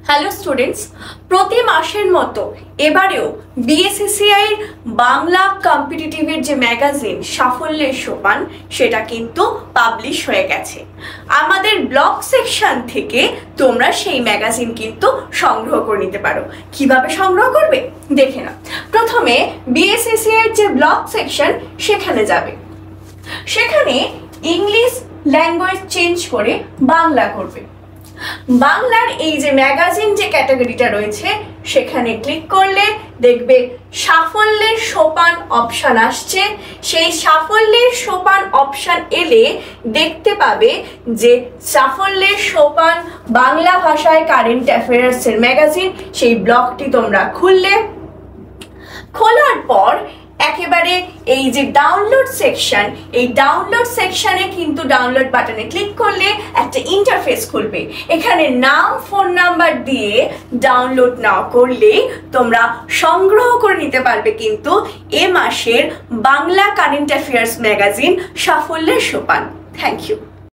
Hello students, প্রতি মাসের মতো এবারেও বিএসএসসিআই এর বাংলা কম্পিটিটিভের যে ম্যাগাজিন সাফল্যের সোপান সেটা কিন্তু পাবলিশ হয়ে গেছে। আমাদের ব্লগ সেকশন থেকে তোমরা সেই ম্যাগাজিন কিন্তু সংগ্রহ করে নিতে পারো। কিভাবে সংগ্রহ করবে দেখে নাও। প্রথমে বিএসএসসিআই এর যে ব্লগ সেকশন সেখানে যাবে, সেখানে ইংলিশ ল্যাঙ্গুয়েজ চেঞ্জ করে বাংলা করবে। বাংলার এই যে ম্যাগাজিন যে ক্যাটাগরিটা রয়েছে সেখানে ক্লিক করলে দেখবে সাফল্যের সোপান অপশান আসছে। সেই সাফল্যের সোপান অপশান এলে দেখতে পাবে যে সাফল্যের সোপান বাংলা ভাষায় কারেন্ট অ্যাফেয়ার্সের ম্যাগাজিন, সেই ব্লগটি তোমরা খুললে। খোলার পর একেবারে এই যে ডাউনলোড সেকশন, এই ডাউনলোড সেকশনে কিন্তু ডাউনলোড বাটনে ক্লিক করলে একটা ইন্টারফেস খুলবে। এখানে নাম, ফোন নাম্বার দিয়ে ডাউনলোড না করলেই তোমরা সংগ্রহ করে নিতে পারবে কিন্তু এ মাসের বাংলা কারেন্ট অ্যাফেয়ার্স ম্যাগাজিন সাফল্যের সোপান। Thank you.